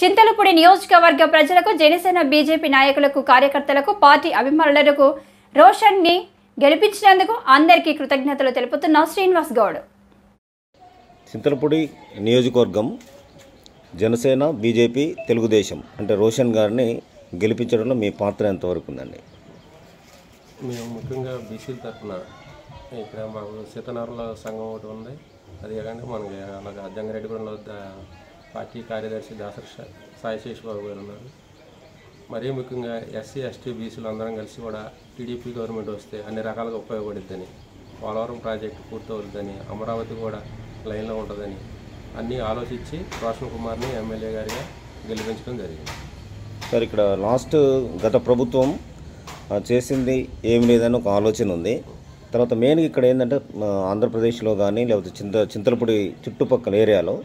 చింతలపూడి నియోజకవర్గ ప్రజలకు జనసేన బీజేపీ నాయకులకు కార్యకర్తలకు పార్టీ అభిమానులకు రోషన్ని గెలిపించినందుకు అందరికీ కృతజ్ఞతలు తెలుపుతున్న శ్రీనివాస్ గౌడ్. చింతలపూడి నియోజకవర్గం జనసేన బీజేపీ తెలుగుదేశం అంటే రోషన్ గారిని గెలిపించడంలో మీ పాత్ర ఎంతవరకు ఉందండి? మేము ముఖ్యంగా బీసీల తరఫున ఇక్కడ మాకు సీతనారుల సంఘం ఒకటి ఉంది. అది కాకుండా మనకి అలాగే జంగారెడ్డిగూడెంలో పార్టీ కార్యదర్శి దాసరి సాయిశేషబాబు గారు ఉన్నారు. మరీ ముఖ్యంగా ఎస్సీ ఎస్టీ బీసీలు అందరం కలిసి కూడా టీడీపీ గవర్నమెంట్ వస్తే అన్ని రకాలుగా ఉపయోగపడుద్దని, పోలవరం ప్రాజెక్టు పూర్తవుతుందని, అమరావతి కూడా లైన్లో ఉంటుందని అన్నీ ఆలోచించి రోషన్ కుమార్ని ఎమ్మెల్యే గారిగా గెలిపించడం జరిగింది. సార్, ఇక్కడ గత ప్రభుత్వం చేసింది ఏమి లేదని ఒక ఆలోచన ఉంది. తర్వాత మెయిన్గా ఇక్కడ ఏంటంటే ఆంధ్రప్రదేశ్లో కానీ లేకపోతే చింతలపూడి చుట్టుపక్కల ఏరియాలో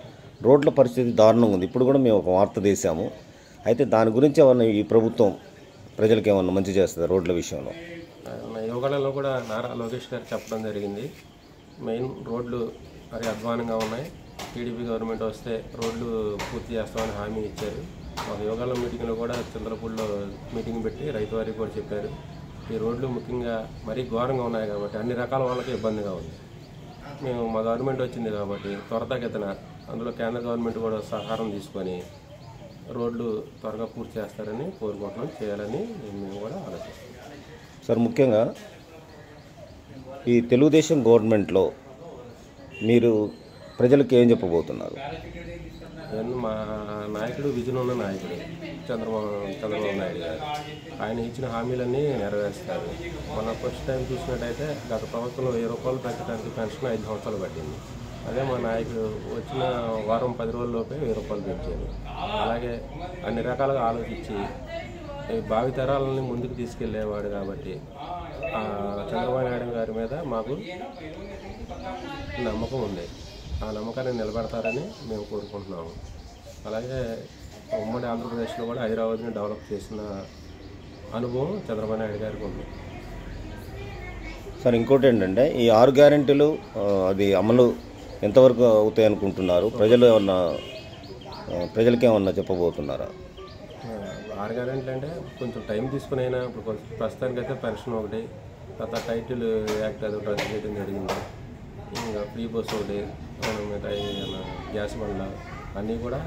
రోడ్ల పరిస్థితి దారుణంగా ఉంది. ఇప్పుడు కూడా మేము ఒక వార్త తీసాము. అయితే దాని గురించి ఏమన్నా ఈ ప్రభుత్వం ప్రజలకు ఏమన్నా మంచి చేస్తుంది రోడ్ల విషయంలో? యోగాలలో కూడా నారా లోకేష్ గారు చెప్పడం జరిగింది. మెయిన్ రోడ్లు మరి అధ్వానంగా ఉన్నాయి. టీడీపీ గవర్నమెంట్ వస్తే రోడ్లు పూర్తి చేస్తామని హామీ ఇచ్చారు. మాకు యోగాల మీటింగ్లో కూడా చింతలపూడిలో మీటింగ్ పెట్టి రైతు వారికి కూడా చెప్పారు. ఈ రోడ్లు ముఖ్యంగా మరీ ఘోరంగా ఉన్నాయి కాబట్టి అన్ని రకాల వాళ్ళకి ఇబ్బందిగా ఉంది. మేము మా గవర్నమెంట్ వచ్చింది కాబట్టి త్వరితగతిన అందులో కేంద్ర గవర్నమెంట్ కూడా సహకారం తీసుకొని రోడ్లు త్వరగా పూర్తి చేస్తారని కోరుకుంటున్నాం, చేయాలని మేము కూడా ఆలోచిస్తున్నాం. సార్, ముఖ్యంగా ఈ తెలుగుదేశం గవర్నమెంట్లో మీరు ప్రజలకు ఏం చెప్పబోతున్నారు? మా నాయకుడు విజన్ ఉన్న నాయకుడు చంద్రబాబు నాయుడు గారు ఆయన ఇచ్చిన హామీలన్నీ నెరవేరుస్తారు. మన ఫస్ట్ టైం చూసినట్టయితే గత ప్రభుత్వంలో 1000 రూపాయలు పెంచడానికి పెన్షన్ 5 సంవత్సరాలు పట్టింది. అదే మా నాయకుడు వచ్చిన వారం 10 రోజుల్లోపే 1000 రూపాయలు పెంచారు. అలాగే అన్ని రకాలుగా ఆలోచించి భావితరాలని ముందుకు తీసుకెళ్లేవాడు కాబట్టి చంద్రబాబు నాయుడు గారి మీద మాకు నమ్మకం ఉంది. ఆ నమ్మకాన్ని నిలబెడతారని మేము కోరుకుంటున్నాము. అలాగే ఉమ్మడి ఆంధ్రప్రదేశ్లో కూడా హైదరాబాద్ని డెవలప్ చేసిన అనుభవం చంద్రబాబు నాయుడు గారికి ఉంది. సార్, ఇంకోటి ఏంటంటే ఈ 6 గ్యారెంటీలు అది అమలు ఎంతవరకు అవుతాయి అనుకుంటున్నారు? ప్రజలకి ఏమన్నా చెప్పబోతున్నారా? 6 గ్యారెంటీలు అంటే కొంచెం టైం తీసుకుని అయినా ఇప్పుడు ప్రస్తుతానికైతే పెన్షన్ ఒకటి, తర్వాత టైటిల్ యాక్ట్ అది రద్దు చేయడం జరిగింది. ఇంకా ఫ్రీ బస్ ఒకటి, మిగతాయి గ్యాస్ బండ్ల అన్నీ కూడా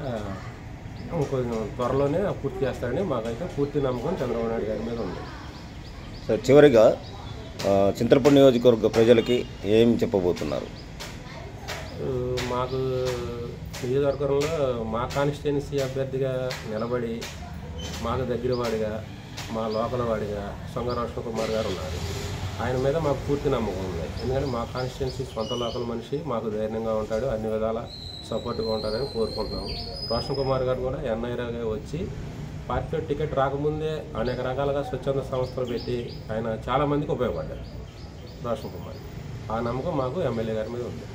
కొంచెం త్వరలోనే పూర్తి చేస్తారని మాకైతే పూర్తి నమ్మకం చంద్రబాబు నాయుడు గారి మీద ఉంది. సార్, చివరిగా చింతలపూడి నియోజకవర్గ ప్రజలకి ఏం చెప్పబోతున్నారు? మాకు నియోజకవర్గంలో మా కాన్స్టిట్యున్సీ అభ్యర్థిగా నిలబడి మాకు దగ్గర వాడిగా, మా లోకల్ వాడిగా సొంగ రోషన్ కుమార్ గారు ఉన్నారు. ఆయన మీద మాకు పూర్తి నమ్మకం ఉంది. ఎందుకంటే మా కాన్స్టిట్యున్సీ సొంత లోకల్ మనిషి, మాకు ధైర్యంగా ఉంటాడు, అన్ని విధాల సపోర్ట్గా ఉంటారని కోరుకుంటున్నాము. రోషన్ కుమార్ గారు కూడా ఎన్ఐరాగా వచ్చి పార్టీలో టికెట్ రాకముందే అనేక రకాలుగా స్వచ్ఛంద సంస్థలు పెట్టి ఆయన చాలామందికి ఉపయోగపడ్డారు రోషన్ కుమార్. ఆ నమ్మకం మాకు ఎమ్మెల్యే గారి మీద ఉంది.